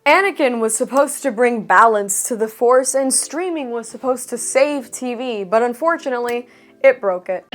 Anakin was supposed to bring balance to the Force, and streaming was supposed to save TV, but unfortunately, it broke it.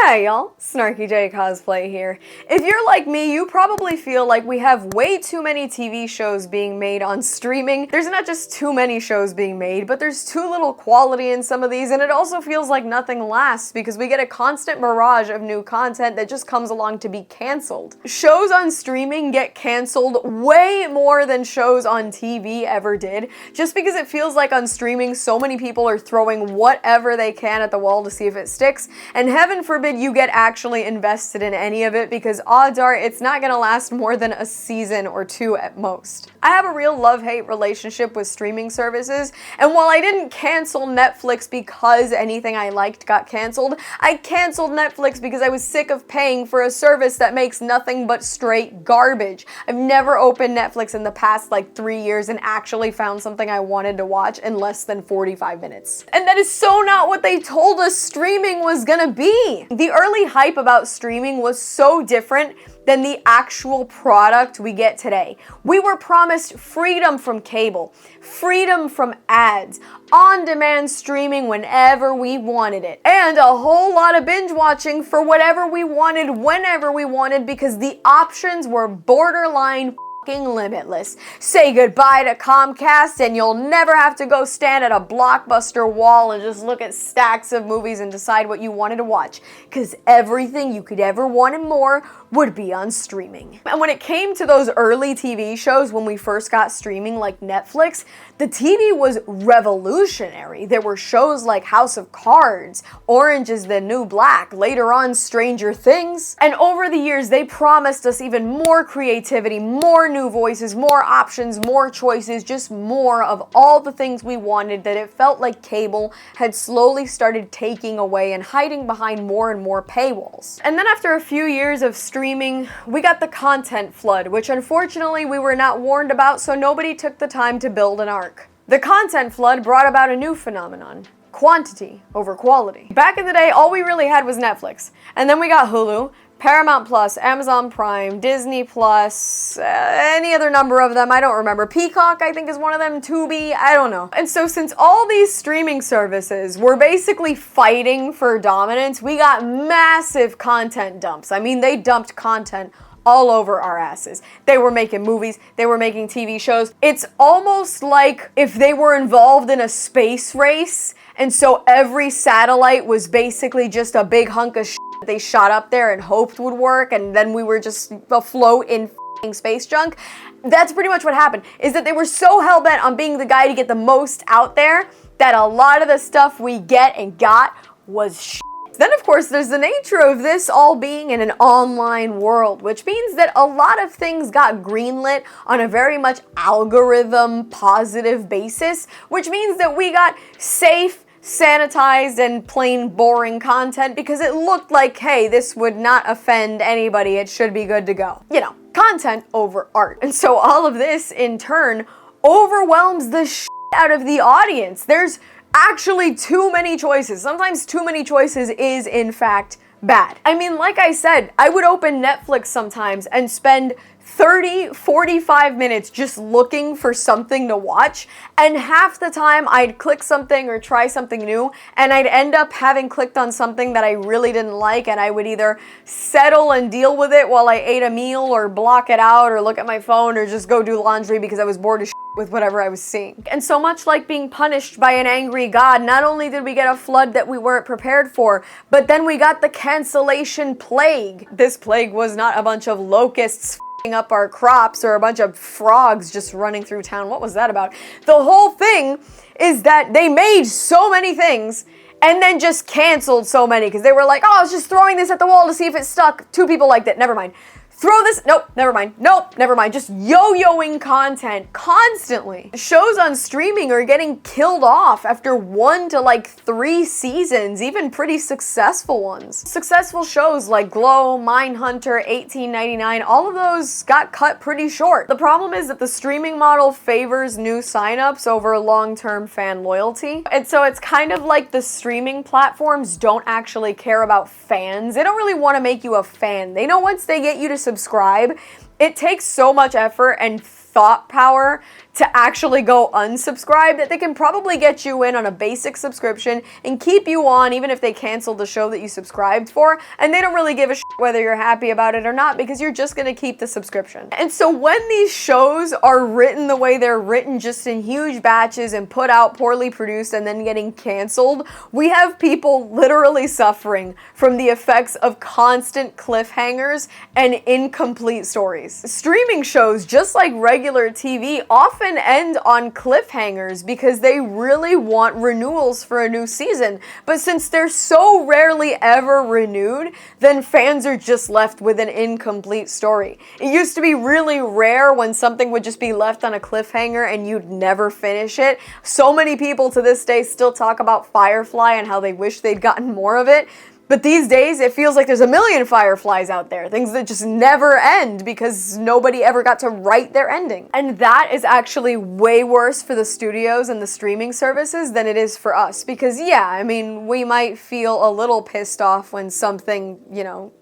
Hey y'all, SnarkyJay cosplay here. If you're like me, you probably feel like we have way too many TV shows being made on streaming. There's not just too many shows being made, but there's too little quality in some of these, and it also feels like nothing lasts because we get a constant mirage of new content that just comes along to be canceled. Shows on streaming get canceled way more than shows on TV ever did, just because it feels like on streaming so many people are throwing whatever they can at the wall to see if it sticks, and heaven forbid you get actually invested in any of it, because odds are it's not gonna last more than a season or two at most. I have a real love-hate relationship with streaming services, and while I didn't cancel Netflix because anything I liked got canceled, I canceled Netflix because I was sick of paying for a service that makes nothing but straight garbage. I've never opened Netflix in the past like 3 years and actually found something I wanted to watch in less than 45 minutes. And that is so not what they told us streaming was gonna be. The early hype about streaming was so different than the actual product we get today. We were promised freedom from cable, freedom from ads, on-demand streaming whenever we wanted it, and a whole lot of binge watching for whatever we wanted, whenever we wanted, because the options were borderline limitless. Say goodbye to Comcast and you'll never have to go stand at a Blockbuster wall and just look at stacks of movies and decide what you wanted to watch, because everything you could ever want and more would be on streaming. And when it came to those early TV shows when we first got streaming like Netflix, the TV was revolutionary. There were shows like House of Cards, Orange is the New Black, later on Stranger Things, and over the years they promised us even more creativity, more new voices, more options, more choices, just more of all the things we wanted that it felt like cable had slowly started taking away and hiding behind more and more paywalls. And then after a few years of streaming, we got the content flood, which unfortunately we were not warned about, so nobody took the time to build an arc. The content flood brought about a new phenomenon: quantity over quality. Back in the day, all we really had was Netflix, and then we got Hulu, Paramount Plus, Amazon Prime, Disney Plus, any other number of them, I don't remember. Peacock, I think, is one of them, Tubi, I don't know. And so since all these streaming services were basically fighting for dominance, we got massive content dumps. I mean, they dumped content all over our asses. They were making movies, they were making TV shows. It's almost like if they were involved in a space race, and so every satellite was basically just a big hunk of shit they shot up there and hoped would work, and then we were just afloat in f***ing space junk. That's pretty much what happened, is that they were so hell-bent on being the guy to get the most out there that a lot of the stuff we get and got was shit. Then, of course, there's the nature of this all being in an online world, which means that a lot of things got greenlit on a very much algorithm positive basis, which means that we got safe, sanitized, and plain boring content because it looked like, hey, this would not offend anybody, it should be good to go. You know, content over art. And so all of this, in turn, overwhelms the shit out of the audience. There's actually too many choices. Sometimes too many choices is, in fact, bad. I mean, like I said, I would open Netflix sometimes and spend 30, 45 minutes just looking for something to watch, and half the time I'd click something or try something new, and I'd end up having clicked on something that I really didn't like, and I would either settle and deal with it while I ate a meal, or block it out, or look at my phone, or just go do laundry because I was bored as shit with whatever I was seeing. And so much like being punished by an angry god, not only did we get a flood that we weren't prepared for, but then we got the cancellation plague. This plague was not a bunch of locusts up our crops or a bunch of frogs just running through town. What was that about? The whole thing is that they made so many things and then just canceled so many because they were like, oh, I was just throwing this at the wall to see if it stuck. 2 people liked it. Never mind. Throw this, nope, never mind, nope, never mind. Just yo-yoing content constantly. Shows on streaming are getting killed off after 1 to like 3 seasons, even pretty successful ones. Successful shows like Glow, Mindhunter, 1899, all of those got cut pretty short. The problem is that the streaming model favors new signups over long-term fan loyalty. And so it's kind of like the streaming platforms don't actually care about fans. They don't really want to make you a fan. They know once they get you to subscribe, It takes so much effort and thought power to actually go unsubscribe that they can probably get you in on a basic subscription and keep you on even if they cancel the show that you subscribed for, and they don't really give a shit whether you're happy about it or not because you're just gonna keep the subscription. And so when these shows are written the way they're written, just in huge batches and put out poorly produced and then getting canceled, we have people literally suffering from the effects of constant cliffhangers and incomplete stories. Streaming shows, just like regular TV, often end on cliffhangers because they really want renewals for a new season. But since they're so rarely ever renewed, then fans are just left with an incomplete story. It used to be really rare when something would just be left on a cliffhanger and you'd never finish it. So many people to this day still talk about Firefly and how they wish they'd gotten more of it. But these days, it feels like there's a million Fireflies out there, things that just never end because nobody ever got to write their ending. And that is actually way worse for the studios and the streaming services than it is for us. Because yeah, I mean, we might feel a little pissed off when something,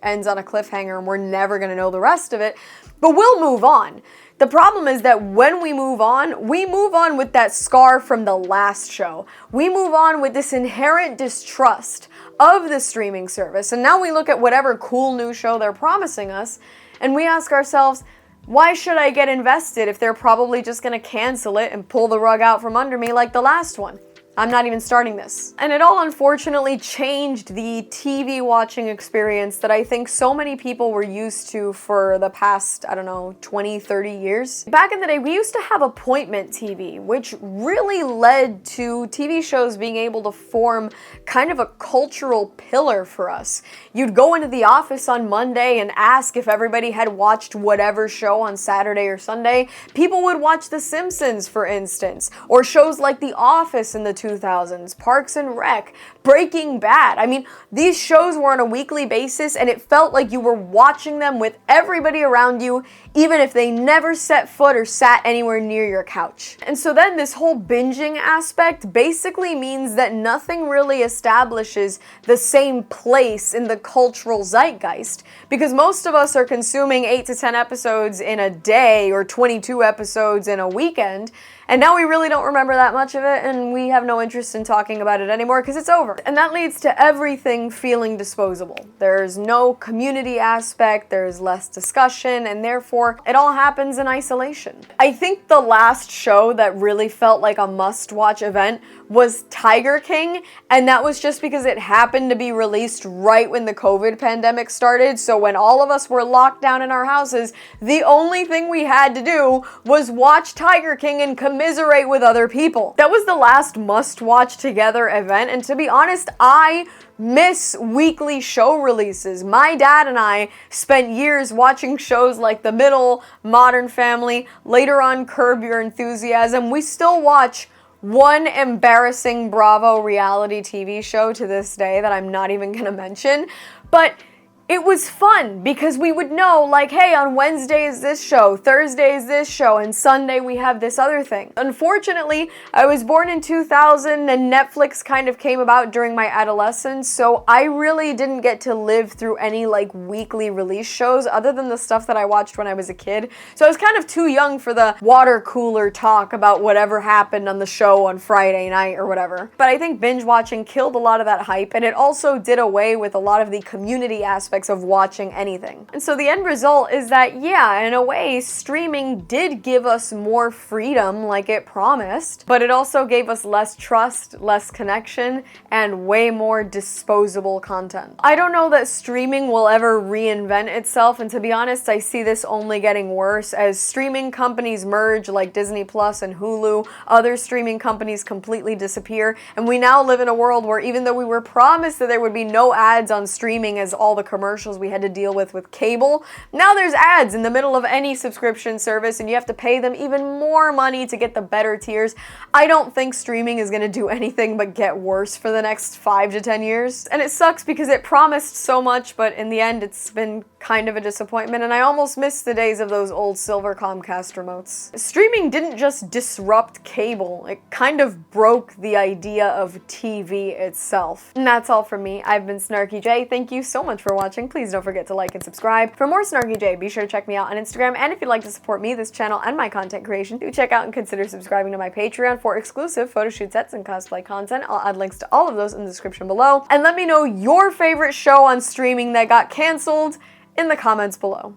ends on a cliffhanger and we're never gonna know the rest of it, but we'll move on. The problem is that when we move on with that scar from the last show. We move on with this inherent distrust of the streaming service. And now we look at whatever cool new show they're promising us, and we ask ourselves, why should I get invested if they're probably just gonna cancel it and pull the rug out from under me like the last one? I'm not even starting this. And it all unfortunately changed the TV watching experience that I think so many people were used to for the past, 20, 30 years. Back in the day, we used to have appointment TV, which really led to TV shows being able to form kind of a cultural pillar for us. You'd go into the office on Monday and ask if everybody had watched whatever show on Saturday or Sunday. People would watch The Simpsons, for instance, or shows like The Office in the 2000s, Parks and Rec, Breaking Bad. I mean, these shows were on a weekly basis and it felt like you were watching them with everybody around you, even if they never set foot or sat anywhere near your couch. And so then this whole binging aspect basically means that nothing really establishes the same place in the cultural zeitgeist, because most of us are consuming 8 to 10 episodes in a day or 22 episodes in a weekend. And now we really don't remember that much of it, and we have no interest in talking about it anymore because it's over. And that leads to everything feeling disposable. There's no community aspect, there's less discussion, and therefore it all happens in isolation. I think the last show that really felt like a must-watch event was Tiger King, and that was just because it happened to be released right when the COVID pandemic started. So when all of us were locked down in our houses, the only thing we had to do was watch Tiger King and commiserate with other people. That was the last must-watch together event, and to be honest, I miss weekly show releases. My dad and I spent years watching shows like The Middle, Modern Family, later on Curb Your Enthusiasm. We still watch one embarrassing Bravo reality TV show to this day that I'm not even gonna mention, but it was fun because we would know, like, hey, on Wednesday is this show, Thursday is this show, and Sunday we have this other thing. Unfortunately, I was born in 2000 and Netflix kind of came about during my adolescence, so I really didn't get to live through any weekly release shows other than the stuff that I watched when I was a kid. So I was kind of too young for the water cooler talk about whatever happened on the show on Friday night or whatever. But I think binge watching killed a lot of that hype, and it also did away with a lot of the community aspects of watching anything. And so the end result is that, yeah, in a way, streaming did give us more freedom like it promised, but it also gave us less trust, less connection, and way more disposable content. I don't know that streaming will ever reinvent itself, and to be honest, I see this only getting worse as streaming companies merge like Disney Plus and Hulu, other streaming companies completely disappear, and we now live in a world where even though we were promised that there would be no ads on streaming as all the commercials we had to deal with cable, now there's ads in the middle of any subscription service and you have to pay them even more money to get the better tiers. I don't think streaming is going to do anything but get worse for the next 5 to 10 years. And it sucks because it promised so much, but in the end it's been kind of a disappointment, and I almost miss the days of those old silver Comcast remotes. Streaming didn't just disrupt cable, it kind of broke the idea of TV itself. And that's all from me. I've been SnarkyJay. Thank you so much for watching. Please don't forget to like and subscribe. For more SnarkyJay, be sure to check me out on Instagram, and if you'd like to support me, this channel, and my content creation, do check out and consider subscribing to my Patreon for exclusive photo shoot sets and cosplay content. I'll add links to all of those in the description below. And let me know your favorite show on streaming that got canceled in the comments below.